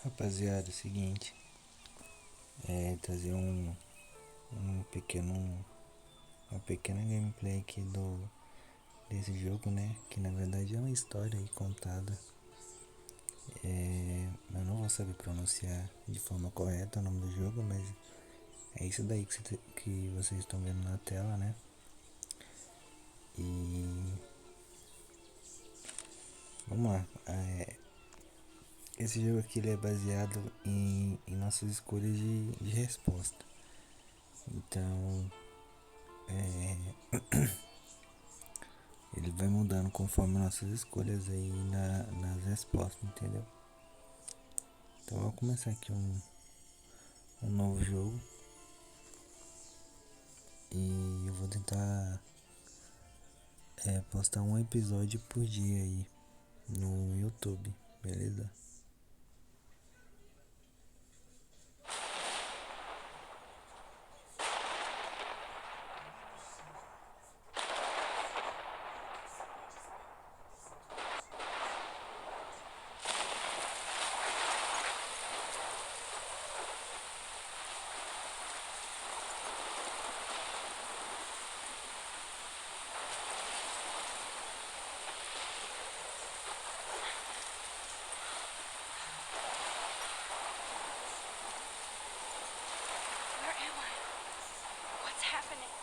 Rapaziada, é o seguinte, trazer uma pequena gameplay aqui desse jogo, né? Que na verdade é uma história aí contada. Eu não vou saber pronunciar de forma correta o nome do jogo, mas é isso daí que vocês estão vendo na tela, né? E vamos lá. Esse jogo aqui ele é baseado em nossas escolhas de resposta. Então, ele vai mudando conforme nossas escolhas aí nas respostas, entendeu? Então, vou começar aqui um novo jogo. E eu vou tentar postar um episódio por dia aí no YouTube, beleza? Where am I? What's happening?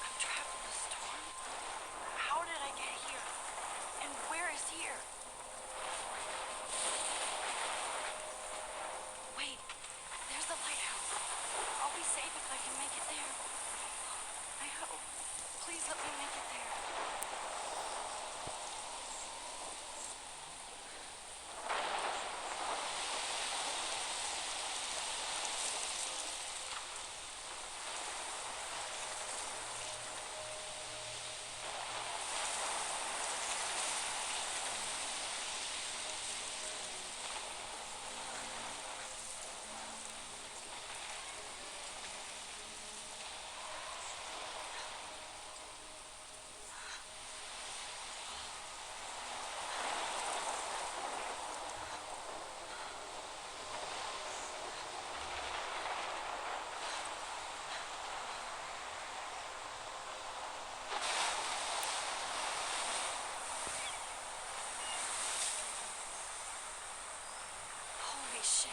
I'm trapped in a storm? How did I get here? And where is here? Wait, there's the lighthouse. I'll be safe if I can make it there. I hope. Please let me make it there. Holy shit.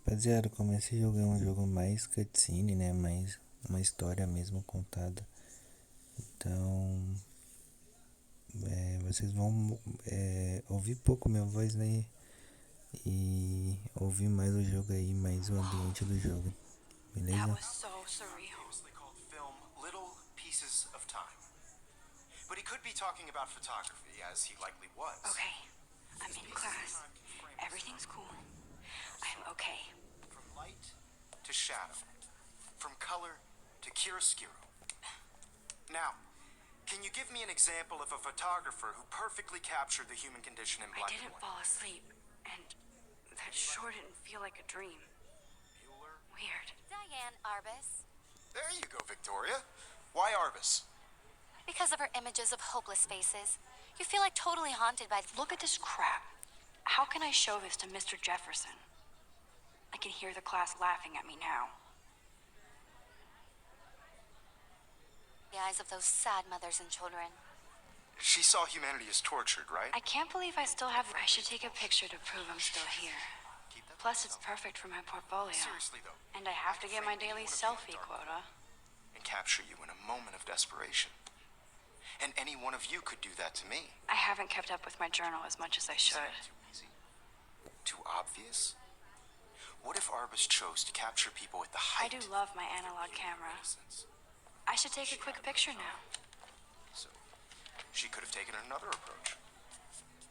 Rapaziada, como esse jogo é um jogo mais cutscene, né? Mais uma história mesmo contada. Então, vocês vão ouvir pouco minha voz, né? E ouvir mais o jogo aí, mais o ambiente do jogo, That beleza? was so surreal. Famously called film Little Pieces of Time. But he could be talking about photography, as he likely was. Okay, I'm in class. Everything's cool. I'm okay. From light to shadow. From color to chiaroscuro. Now, can you give me an example of a photographer who perfectly captured the human condition in I black and didn't white? fall asleep, and that sure didn't feel like a dream. Bueller? Weird. Diane Arbus. There you go, Victoria. Why Arbus? Because of her images of hopeless faces. You feel like totally haunted by... Look at this crap. How can I show this to Mr. Jefferson? I can hear the class laughing at me now. the eyes of those sad mothers and children. She saw humanity as tortured, right? I can't believe I still have... I should take a picture to prove I'm still here. Keep that Plus, to it's yourself. perfect for my portfolio. Seriously, though. And I have to get my daily selfie quota. And capture you in a moment of desperation. And any one of you could do that to me. I haven't kept up with my journal as much as I should. Too easy? Too obvious? What if Arbus chose to capture people at the I height do love my analog camera. of innocence? I should take a quick picture now. So, she could have taken another approach.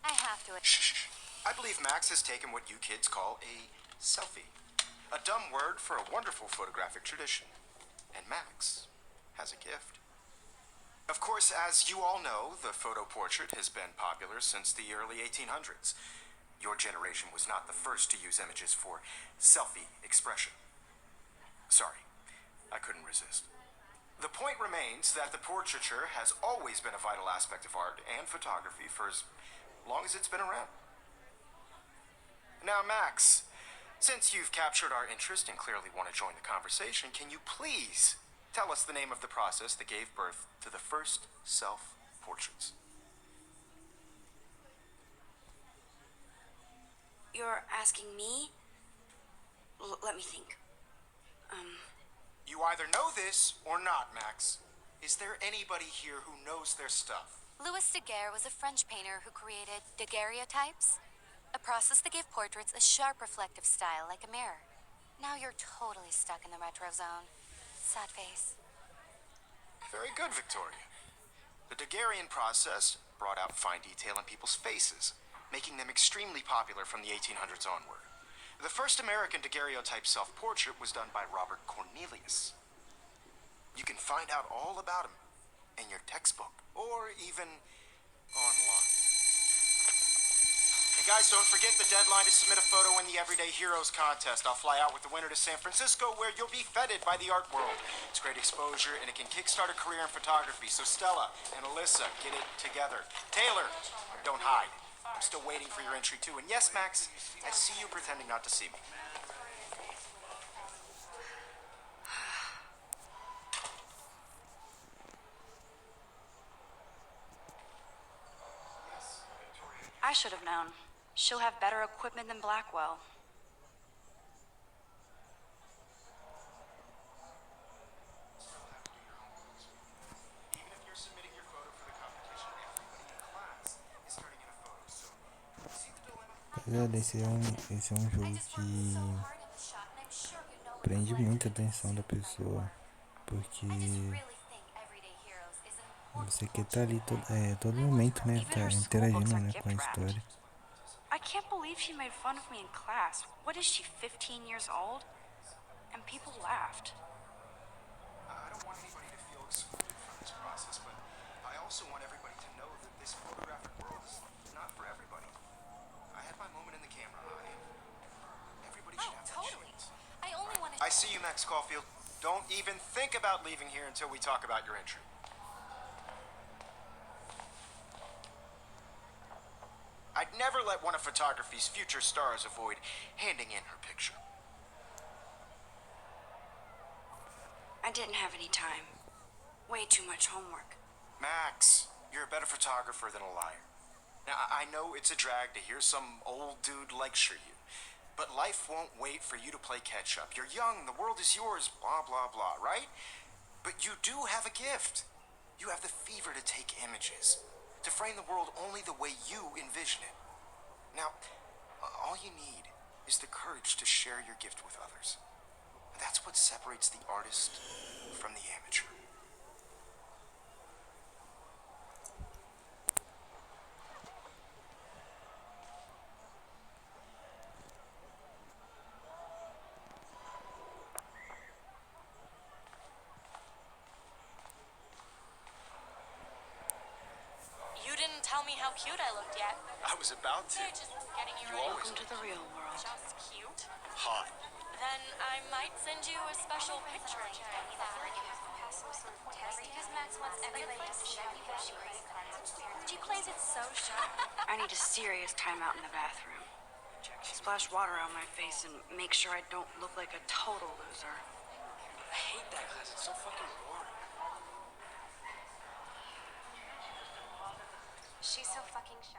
I have to. Shh, shh, shh. I believe Max has taken what you kids call a selfie. A dumb word for a wonderful photographic tradition. And Max has a gift. Of course, as you all know, the photo portrait has been popular since the early 1800s. Your generation was not the first to use images for selfie expression. Sorry, I couldn't resist. The point remains that the portraiture has always been a vital aspect of art and photography for as long as it's been around. Now, Max, since you've captured our interest and clearly want to join the conversation, can you please tell us the name of the process that gave birth to the first self-portraits? You're asking me? Let me think. You either know this or not, Max. Is there anybody here who knows their stuff? Louis Daguerre was a French painter who created daguerreotypes, a process that gave portraits a sharp reflective style like a mirror. Now you're totally stuck in the retro zone. Sad face. Very good, Victoria. The Daguerrean process brought out fine detail in people's faces, making them extremely popular from the 1800s onward. The first American daguerreotype self-portrait was done by Robert Cornelius. You can find out all about him in your textbook, or even online. And guys, don't forget the deadline to submit a photo in the Everyday Heroes contest. I'll fly out with the winner to San Francisco, where you'll be feted by the art world. It's great exposure, and it can kickstart a career in photography. So Stella and Alyssa, get it together. Taylor, don't hide. I'm still waiting for your entry too. And yes, Max, I see you pretending not to see me. I should have known. She'll have better equipment than Blackwell. Even if you're submitting your photo for the competition, everybody in class is turning in a photo. So, see the dilemma? Esse é um jogo que prende muita atenção da pessoa, porque você quer estar ali todo momento, né? Tá interagindo, né, com a história. I can't believe she made fun of me in class. What is she, 15 years old? And people laughed. I don't want anybody to feel excluded from this process, but I also want everybody to know that this photographic world is not for everybody. I had my moment in the camera eye. Everybody should have that chance. I only want to... I see you, Max Caulfield. Don't even think about leaving here until we talk about your entry. I'd never let one of photography's future stars avoid handing in her picture. I didn't have any time. Way too much homework. Max, you're a better photographer than a liar. Now, I know it's a drag to hear some old dude lecture you, but life won't wait for you to play catch up. You're young, the world is yours, blah, blah, blah, right? But you do have a gift. You have the fever to take images, to frame the world only the way you envision it. Now, all you need is the courage to share your gift with others. That's what separates the artist from the amateur. You didn't tell me how cute I looked yet. I was about to. They're just getting you You ready. always Welcome to the real world. Just cute. hot. Then I might send you a special picture. Because Max wants everybody to show you how she plays cards. She plays it so sharp. I need a serious timeout in the bathroom. Splash water on my face and make sure I don't look like a total loser. I hate that class. It's so fucking boring. She's so fucking shy.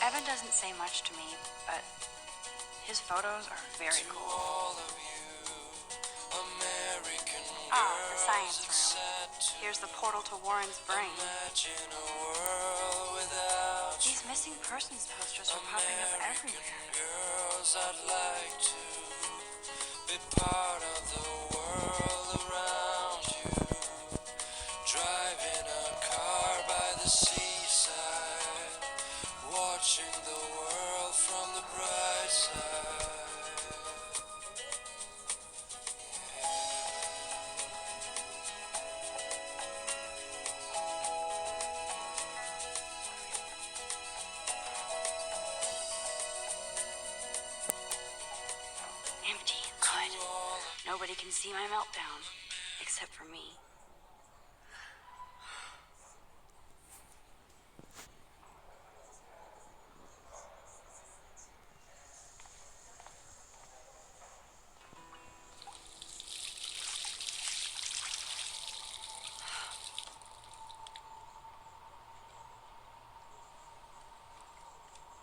Evan doesn't say much to me, but His photos are very cool. Ah, the science room. Here's the portal to Warren's brain. These missing persons posters are popping up everywhere. I'd like to be part of the world around you. Driving a car by the seaside, watching the world from the bright side. Empty. Good. Nobody can see my meltdown. Except for me.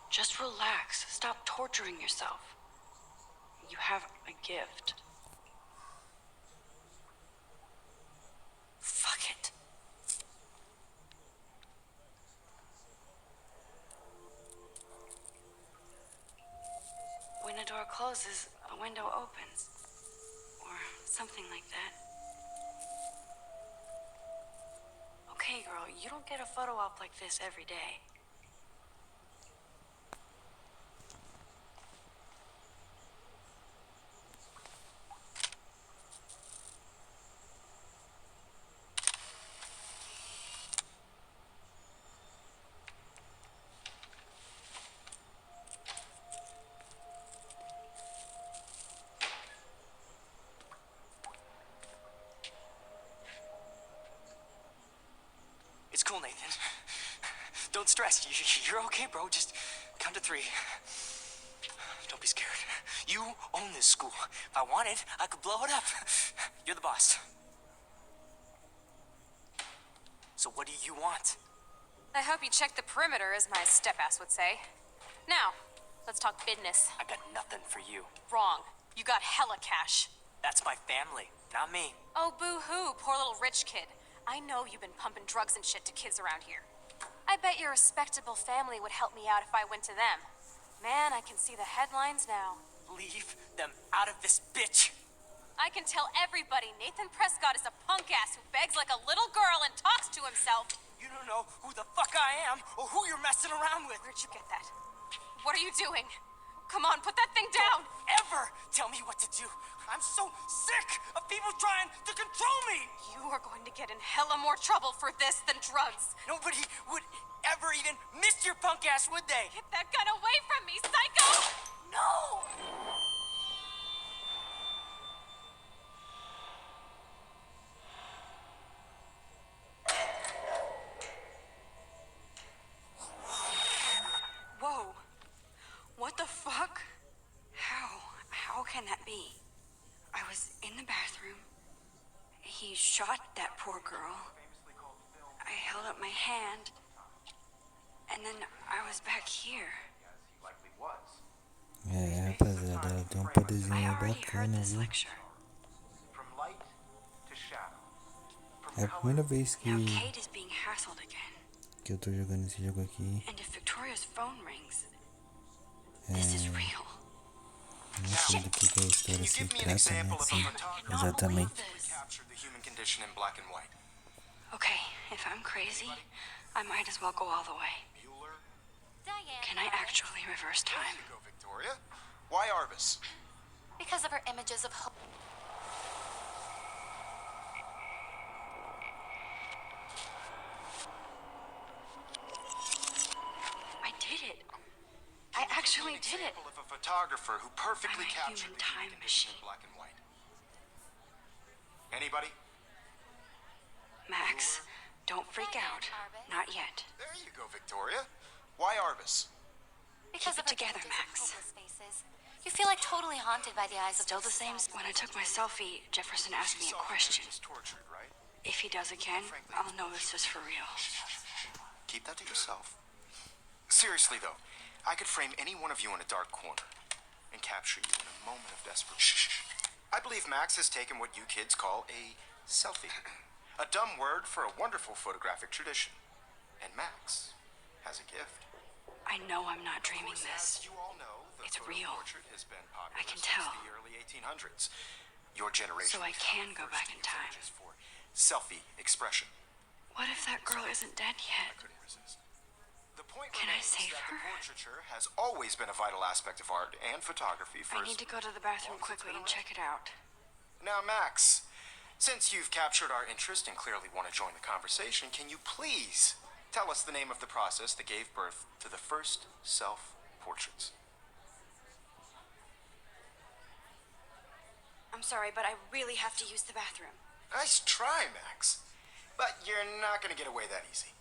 Just relax. Stop torturing yourself. You have a gift. Fuck it. When a door closes, a window opens. Or something like that. Okay, girl, you don't get a photo op like this every day. It's cool, Nathan. Don't stress. You're okay, bro. Just count to 3. Don't be scared. You own this school. If I wanted, I could blow it up. You're the boss. So what do you want? I hope you check the perimeter, as my step-ass would say. Now, let's talk business. I got nothing for you. Wrong. You got hella cash. That's my family, not me. Oh, boo-hoo, poor little rich kid. I know you've been pumping drugs and shit to kids around here. I bet your respectable family would help me out if I went to them. Man, I can see the headlines now. Leave them out of this bitch. I can tell everybody Nathan Prescott is a punk ass who begs like a little girl and talks to himself. You don't know who the fuck I am or who you're messing around with. Where'd you get that? What are you doing? Come on, put that thing down! Don't ever tell me what to do. I'm so sick of people trying to control me. You are going to get in hella more trouble for this than drugs. Nobody would ever even miss your punk ass, would they? Get that gun away from me, psycho! No! Whoa. What the fuck? How can that be? I was in the bathroom. He shot that poor girl. I held up my hand. And then I was back here. Rapaziada, ela tem I poderzinho already heard bacana, this viu? lecture. From light to shadow. É a primeira vez Now Kate is being hassled again. que eu tô jogando esse jogo aqui. And if Victoria's phone rings, this is real. Não sei do que a história se Give me an trata, né? example of a Assim, photographer exatamente. who captured the human condition in black and white. Okay, if I'm crazy, I might as well go all the way. Bueller. Diane. Can I actually reverse There time? you go, Victoria. Why Arbus? Because of her images of hope. I did it. I actually did it. Example of a photographer who perfectly I'm a captured human the human time condition in machine. black and white. Anybody? Max, don't freak out. Not yet. There you go, Victoria. Why Arbus? Because Keep of it her together, images of Max. hopeless faces. You feel like totally haunted by the eyes of Still the same. When I took my selfie, Jefferson asked me a question. Just tortured, right? If he does again, I'll know this is for real. Keep that to yourself. Seriously, though, I could frame any one of you in a dark corner. and capture you in a moment of desperation. I believe Max has taken what you kids call a selfie. A dumb word for a wonderful photographic tradition. And Max has a gift. I know I'm not dreaming this. As you all know, the It's photo real. portrait has been popular I can since tell. the early 1800s. Your generation. So I can go back in time. For selfie expression. What if that girl isn't dead I yet? couldn't resist. The point Can I remains save that her? the portraiture has always been a vital aspect of art and photography for I need to go to the bathroom quickly and check it out. Now, Max, since you've captured our interest and clearly want to join the conversation, can you please tell us the name of the process that gave birth to the first self-portraits? I'm sorry, but I really have to use the bathroom. Nice try, Max. But you're not going to get away that easy.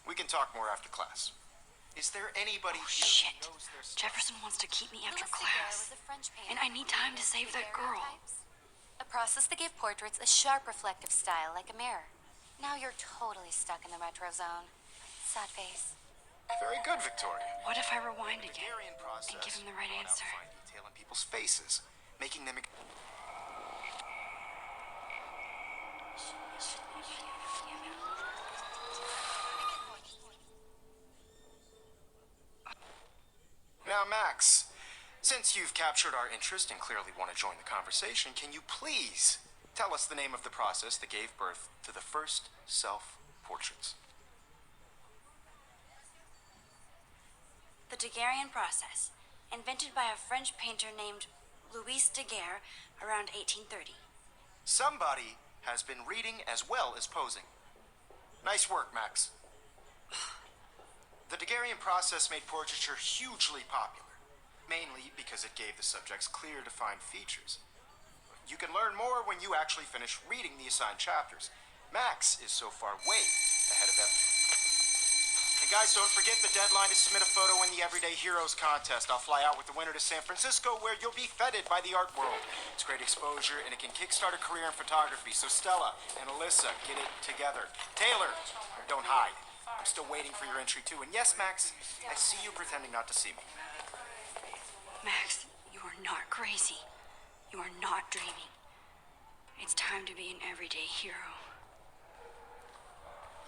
We can talk more after class. Is there anybody Oh, here shit. who knows their stuff? Jefferson wants to keep me after Louis Daguerre class. was a French painter And I need time to save that girl. daguerreotypes, a process that gave portraits a sharp reflective style like a mirror. Now you're totally stuck in the retro zone. Sad face. Very good, Victoria. What if I rewind The again Hungarian process and give him the right brought out answer? fine detail in people's faces, making them. Now, Max, since you've captured our interest and clearly want to join the conversation, can you please tell us the name of the process that gave birth to the first self-portraits? The Daguerrean process, invented by a French painter named Louis Daguerre around 1830. Somebody has been reading as well as posing. Nice work, Max. The Daguerrean process made portraiture hugely popular, mainly because it gave the subjects clear, defined features. You can learn more when you actually finish reading the assigned chapters. Max is so far way ahead of everyone. And guys, don't forget the deadline to submit a photo in the Everyday Heroes contest. I'll fly out with the winner to San Francisco, where you'll be feted by the art world. It's great exposure, and it can kickstart a career in photography. So Stella and Alyssa, get it together. Taylor, don't hide. I'm still waiting for your entry, too. And yes, Max, I see you pretending not to see me. Max, you are not crazy. You are not dreaming. It's time to be an everyday hero.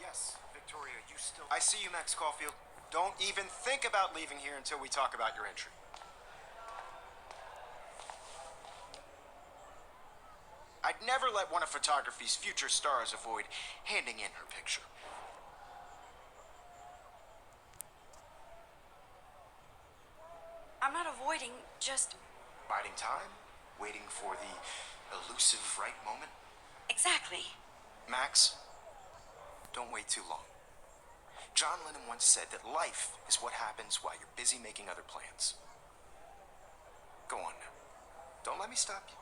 Yes, Victoria, you still... I see you, Max Caulfield. Don't even think about leaving here until we talk about your entry. I'd never let one of photography's future stars avoid handing in her picture. I'm not avoiding, just... Biding time, waiting for the elusive right moment. Exactly. Max, don't wait too long. John Lennon once said that life is what happens while you're busy making other plans. Go on now. Don't let me stop you.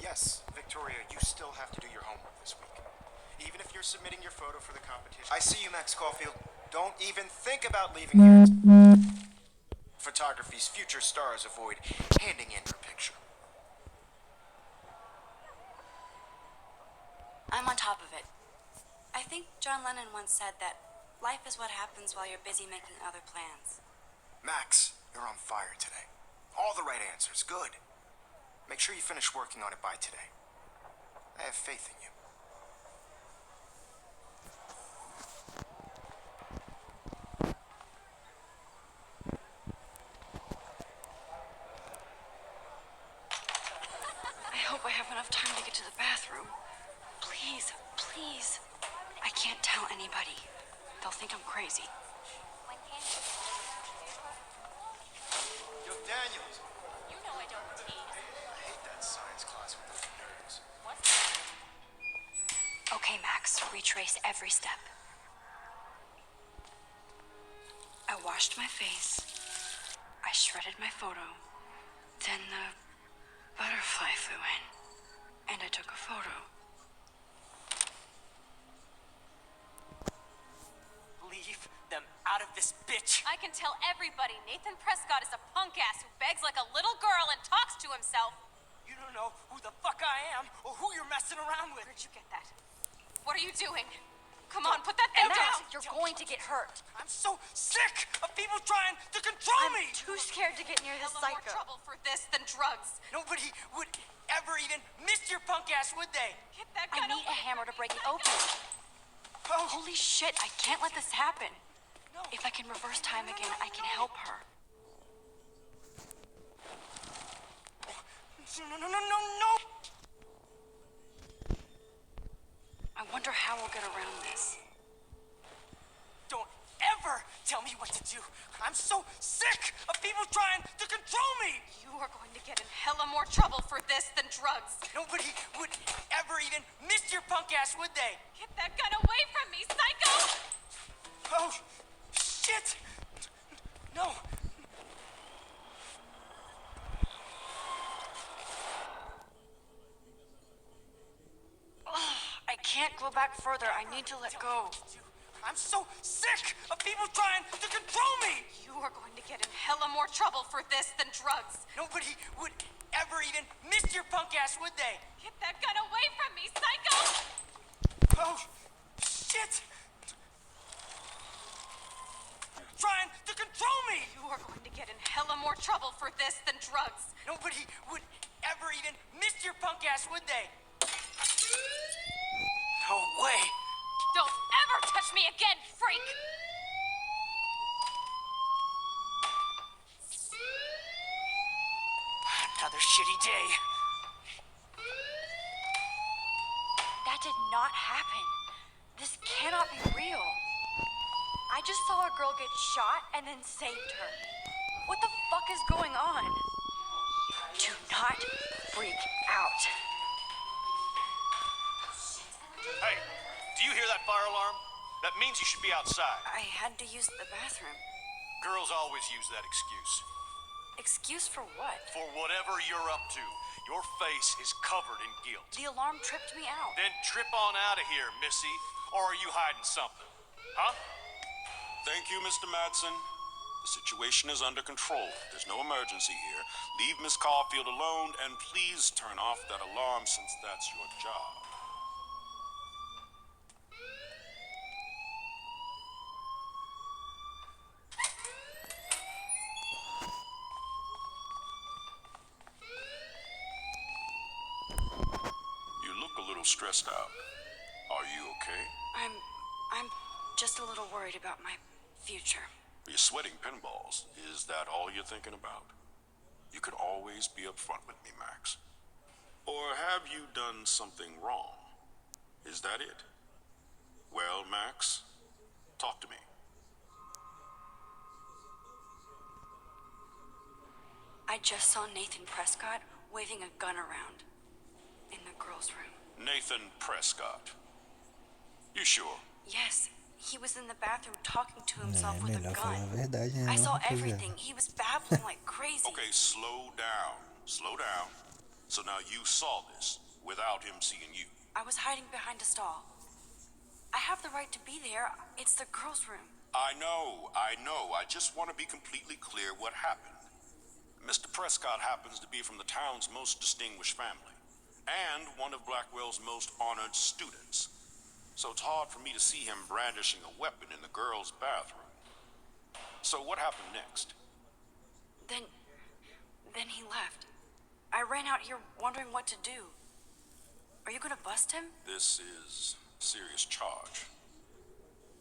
Yes, Victoria, you still have to do your homework this week. Even if you're submitting your photo for the competition. I see you, Max Caulfield. Don't even think about leaving here. Photography's future stars avoid handing in her picture. I'm on top of it. I think John Lennon once said that life is what happens while you're busy making other plans. Max, you're on fire today. All the right answers. Good. Make sure you finish working on it by today. I have faith in you. I hope I have enough time to get to the bathroom. Please, please. I can't tell anybody. They'll think I'm crazy. When can you? Yo, Daniels. You know I don't tease. I hate that science class with those nerds. What's that? Okay, Max, retrace every step. I washed my face. I shredded my photo. Then the butterfly flew in, and I took a photo. this bitch. I can tell everybody Nathan Prescott is a punk ass who begs like a little girl and talks to himself. You don't know who the fuck I am or who you're messing around with. Where'd you get that? What are you doing? Come on, put that thing down! You're going to get hurt. I'm so sick of people trying to control I'm me. too scared to get near this Hella more psycho. trouble for this than drugs. Nobody would ever even miss your punk ass, would they? Get that I gun need away a hammer to from break me, it open. Oh, Holy shit, I can't let this happen. no. If I can reverse time again, I can help her. No. I wonder how we'll get around this. Don't ever tell me what to do. I'm so sick of people trying to control me. You are going to get in hella more trouble for this than drugs. Nobody would ever even miss your punk ass, would they? Get that gun away from me, psycho! Oh, shit. No. I can't go back further. I need to let go. I'm so sick of people trying to control me. You are going to get in hella more trouble for this than drugs. Nobody would ever even miss your punk ass, would they? Get that gun away from me, psycho! Oh, shit. Trying to control me. You are going to get in hella more trouble for this than drugs. Nobody would ever even miss your punk ass, would they? No way. Don't ever touch me again, freak! Another shitty day. That did not happen. This cannot be real. I just saw a girl get shot and then saved her. What the fuck is going on? Do not freak out. Hey, do you hear that fire alarm? That means you should be outside. I had to use the bathroom. Girls always use that excuse. Excuse for what? For whatever you're up to, your face is covered in guilt. The alarm tripped me out. Then trip on out of here, Missy. Or are you hiding something? Huh? Thank you, Mr. Madsen. The situation is under control. There's no emergency here. Leave Miss Caulfield alone, and please turn off that alarm since that's your job. You look a little stressed out. Are you okay? I'm just a little worried about my future. You're sweating pinballs. Is that all you're thinking about? You could always be upfront with me, Max. Or have you done something wrong? Is that it? Well, Max, talk to me. I just saw Nathan Prescott waving a gun around in the girls' room. Nathan Prescott. You sure? Yes, he was in the bathroom talking to himself É with a melhor falar a gun. verdade, né? I Não saw fazer. everything. He was babbling like crazy. Okay, slow down. Slow down. So now you saw this without him seeing you. I was hiding behind a stall. I have the right to be there. It's the girls' room. I know. I just want to be completely clear what happened. Mr. Prescott happens to be from the town's most distinguished family, and one of Blackwell's most honored students. So it's hard for me to see him brandishing a weapon in the girls' bathroom. So what happened next? Then he left. I ran out here wondering what to do. Are you gonna bust him? This is a serious charge.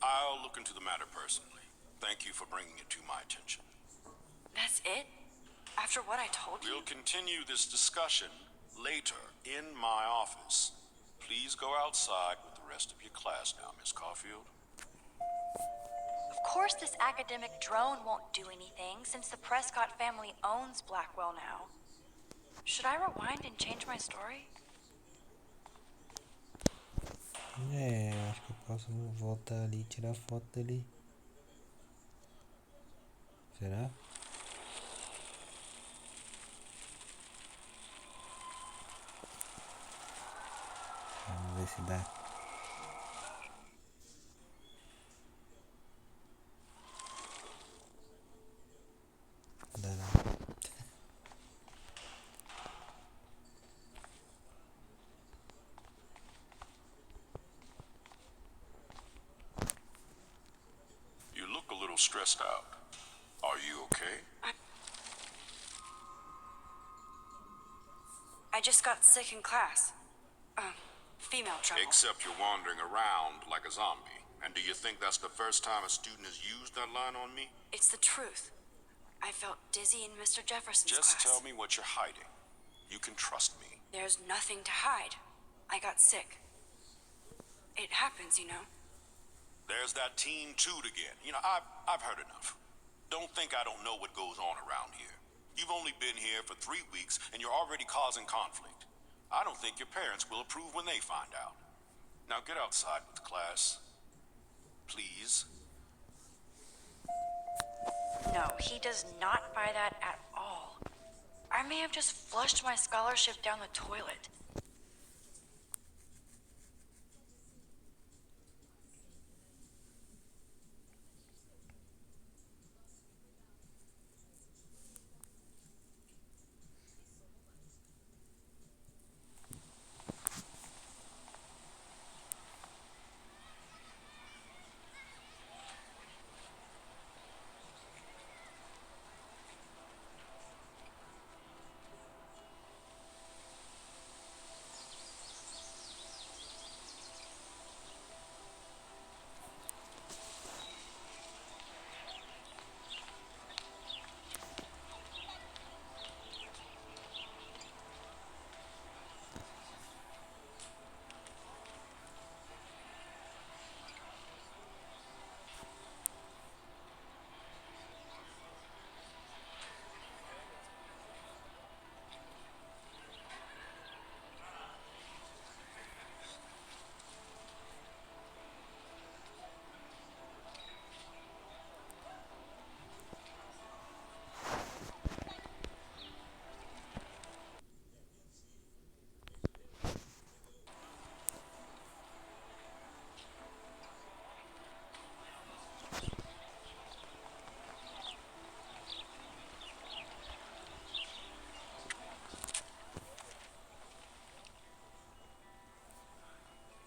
I'll look into the matter personally. Thank you for bringing it to my attention. That's it? After what I told you? We'll continue this discussion later in my office. Please go outside with the rest of your class now, Miss Caulfield. Of course this academic drone won't do anything since the Prescott family owns Blackwell now. Should I rewind and change my story? É, eu acho que eu posso voltar ali e tirar foto dele. Será? Vamos ver se dá. stressed out. Are you okay? I just got sick in class. Female trouble. Except you're wandering around like a zombie. And do you think that's the first time a student has used that line on me? It's the truth. I felt dizzy in Mr. Jefferson's class. Just tell me what you're hiding. You can trust me. There's nothing to hide. I got sick. It happens, you know. There's that teen toot again. You know, I've heard enough. Don't think I don't know what goes on around here. You've only been here for 3 weeks, and you're already causing conflict. I don't think your parents will approve when they find out. Now get outside with the class. Please. No, he does not buy that at all. I may have just flushed my scholarship down the toilet.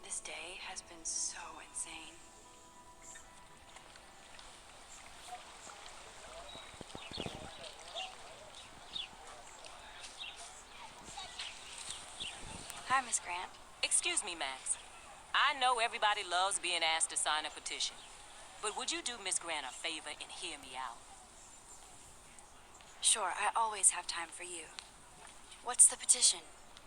This day has been so insane. Hi, Miss Grant. Excuse me, Max. I know everybody loves being asked to sign a petition, but would you do Miss Grant a favor and hear me out? Sure, I always have time for you. What's the petition?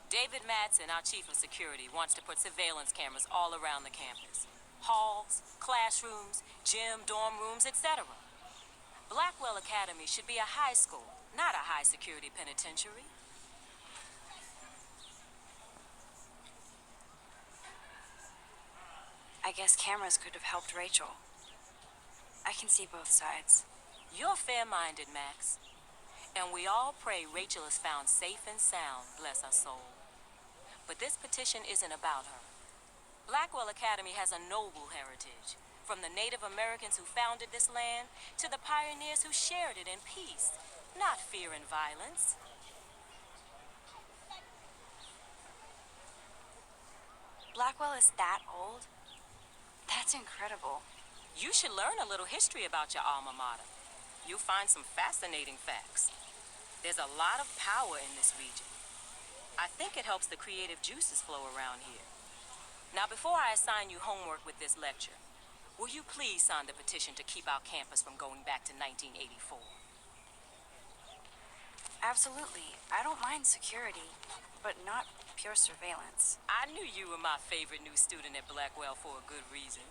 David Madsen, our chief of security, wants to put surveillance cameras all around the campus. Halls, classrooms, gym, dorm rooms, etc. Blackwell Academy should be a high school, not a high-security penitentiary. I guess cameras could have helped Rachel. I can see both sides. You're fair-minded, Max. And we all pray Rachel is found safe and sound, bless her soul. But this petition isn't about her. Blackwell Academy has a noble heritage, from the Native Americans who founded this land to the pioneers who shared it in peace, not fear and violence. Blackwell is that old? That's incredible. You should learn a little history about your alma mater. You'll find some fascinating facts. There's a lot of power in this region. I think it helps the creative juices flow around here. Now, before I assign you homework with this lecture, will you please sign the petition to keep our campus from going back to 1984? Absolutely. I don't mind security, but not pure surveillance. I knew you were my favorite new student at Blackwell for a good reason.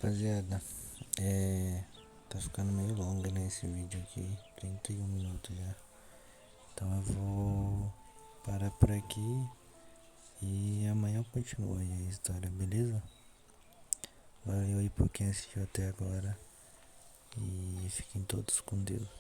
rapaziada, tá ficando meio longo, né, esse vídeo aqui, 31 minutos já. Então eu vou parar por aqui e amanhã eu continuo aí a história, beleza? Valeu aí por quem assistiu até agora e fiquem todos com Deus.